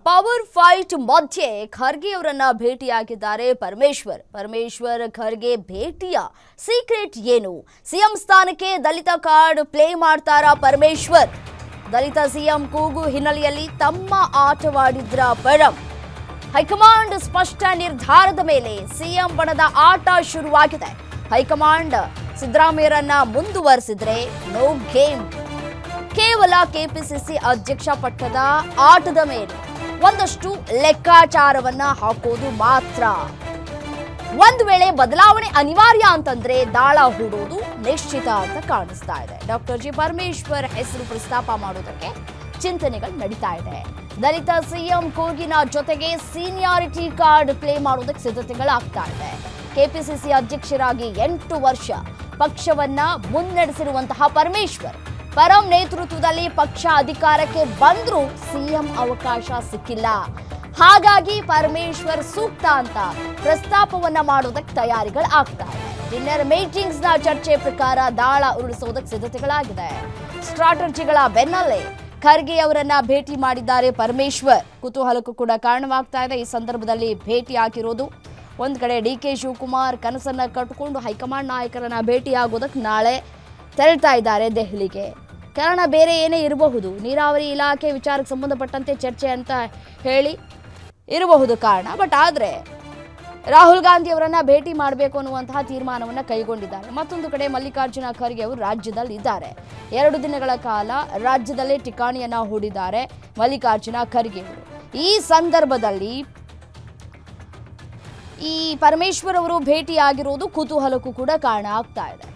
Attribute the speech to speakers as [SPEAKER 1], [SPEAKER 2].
[SPEAKER 1] Power fight ಮಧ್ಯೆ ಖರ್ಗೆ ಅವರನ್ನ ಭೇಟಿಯಾಗಿದ್ದಾರೆ ಪರಮೇಶ್ವರ್ ಖರ್ಗೆ ಭೇಟಿಯ ಸೀಕ್ರೆಟ್ ಏನು? ಸಿಎಂ ಸ್ಥಾನಕ್ಕೆ ದಲಿತ ಕಾರ್ಡ್ ಪ್ಲೇ ಮಾಡ್ತಾರಾ ಪರಮೇಶ್ವರ್? ದಲಿತ ಸಿಎಂ ಕೂಗು ಹಿನ್ನೆಲೆಯಲ್ಲಿ ತಮ್ಮ ಆಟವಾಡಿದ್ರ ಪರಂ. ಹೈಕಮಾಂಡ್ ಸ್ಪಷ್ಟ ನಿರ್ಧಾರದ ಮೇಲೆ ಸಿಎಂ ಬಣದ ಆಟ ಶುರುವಾಗಿದೆ. ಹೈಕಮಾಂಡ್ ಸಿದ್ದರಾಮಯ್ಯರನ್ನ ಮುಂದುವರೆಸಿದ್ರೆ ನೋ ಗೇಮ್. ಕೇವಲ ಕೆಪಿಸಿಸಿ ಅಧ್ಯಕ್ಷ ಪಟ್ಟದ ಆಟದ ಮೇಲೆ ಒಂದಷ್ಟು ಲೆಕ್ಕಾಚಾರವನ್ನ ಹಾಕೋದು ಮಾತ್ರ. ಒಂದು ವೇಳೆ ಬದಲಾವಣೆ ಅನಿವಾರ್ಯ ಅಂತಂದ್ರೆ ದಾಳ ಹೂಡೋದು ನಿಶ್ಚಿತ ಅಂತ ಕಾಣಿಸ್ತಾ ಇದೆ. ಡಾಕ್ಟರ್ ಜಿ ಪರಮೇಶ್ವರ್ ಹೆಸರು ಪ್ರಸ್ತಾಪ ಮಾಡೋದಕ್ಕೆ ಚಿಂತನೆಗಳು ನಡೀತಾ ಇದೆ. ದಲಿತ ಸಿಎಂ ಕೂಗಿನ ಜೊತೆಗೆ ಸೀನಿಯಾರಿಟಿ ಕಾರ್ಡ್ ಪ್ಲೇ ಮಾಡೋದಕ್ಕೆ ಸಿದ್ಧತೆಗಳಾಗ್ತಾ ಇದೆ. ಕೆಪಿಸಿಸಿ ಅಧ್ಯಕ್ಷರಾಗಿ 8 ವರ್ಷ ಪಕ್ಷವನ್ನ ಮುನ್ನಡೆಸಿರುವಂತಹ ಪರಮೇಶ್ವರ್ ಪರಂ ನೇತೃತ್ವದಲ್ಲಿ ಪಕ್ಷ ಅಧಿಕಾರಕ್ಕೆ ಬಂದ್ರೂ ಸಿಎಂ ಅವಕಾಶ ಸಿಕ್ಕಿಲ್ಲ. ಹಾಗಾಗಿ ಪರಮೇಶ್ವರ್ ಸೂಕ್ತ ಅಂತ ಪ್ರಸ್ತಾಪವನ್ನ ಮಾಡೋದಕ್ಕೆ ತಯಾರಿಗಳು ಆಗ್ತಾ ಇದೆ. ಡಿನ್ನರ್ ಮೀಟಿಂಗ್ಸ್ ನ ಚರ್ಚೆ ಪ್ರಕಾರ ದಾಳ ಉರುಳಿಸೋದಕ್ಕೆ ಸಿದ್ಧತೆಗಳಾಗಿದೆ. ಸ್ಟ್ರಾಟಜಿಗಳ ಬೆನ್ನಲ್ಲೇ ಖರ್ಗೆ ಅವರನ್ನ ಭೇಟಿ ಮಾಡಿದ್ದಾರೆ ಪರಮೇಶ್ವರ್. ಕುತೂಹಲಕ್ಕೂ ಕೂಡ ಕಾರಣವಾಗ್ತಾ ಇದೆ. ಈ ಸಂದರ್ಭದಲ್ಲಿ ಭೇಟಿ ಆಗಿರೋದು ಒಂದ್ ಕಡೆ ಡಿಕೆ ಶಿವಕುಮಾರ್ ಕನಸನ್ನ ಕಟ್ಟಿಕೊಂಡು ಹೈಕಮಾಂಡ್ ನಾಯಕರನ್ನ ಭೇಟಿಯಾಗೋದಕ್ಕೆ ನಾಳೆ ತೆರಳ್ತಾ ಇದ್ದಾರೆ ದೆಹಲಿಗೆ. ಕಾರಣ ಬೇರೆ ಏನೇ ಇರಬಹುದು, ನೀರಾವರಿ ಇಲಾಖೆ ವಿಚಾರಕ್ಕೆ ಸಂಬಂಧಪಟ್ಟಂತೆ ಚರ್ಚೆ ಅಂತ ಹೇಳಿ ಇರಬಹುದು ಕಾರಣ. ಬಟ್ ಆದರೆ ರಾಹುಲ್ ಗಾಂಧಿ ಅವರನ್ನ ಭೇಟಿ ಮಾಡಬೇಕು ಅನ್ನುವಂತಹ ತೀರ್ಮಾನವನ್ನು ಕೈಗೊಂಡಿದ್ದಾರೆ. ಮತ್ತೊಂದು ಕಡೆ ಮಲ್ಲಿಕಾರ್ಜುನ ಖರ್ಗೆ ಅವರು ರಾಜ್ಯದಲ್ಲಿ ಇದ್ದಾರೆ. 2 ದಿನಗಳ ಕಾಲ ರಾಜ್ಯದಲ್ಲೇ ಠಿಕಾಣಿಯನ್ನ ಹೂಡಿದ್ದಾರೆ ಮಲ್ಲಿಕಾರ್ಜುನ ಖರ್ಗೆ ಅವರು. ಈ ಸಂದರ್ಭದಲ್ಲಿ ಈ ಪರಮೇಶ್ವರ್ ಅವರು ಭೇಟಿಯಾಗಿರೋದು ಕುತೂಹಲಕ್ಕೂ ಕೂಡ ಕಾರಣ ಆಗ್ತಾ ಇದೆ.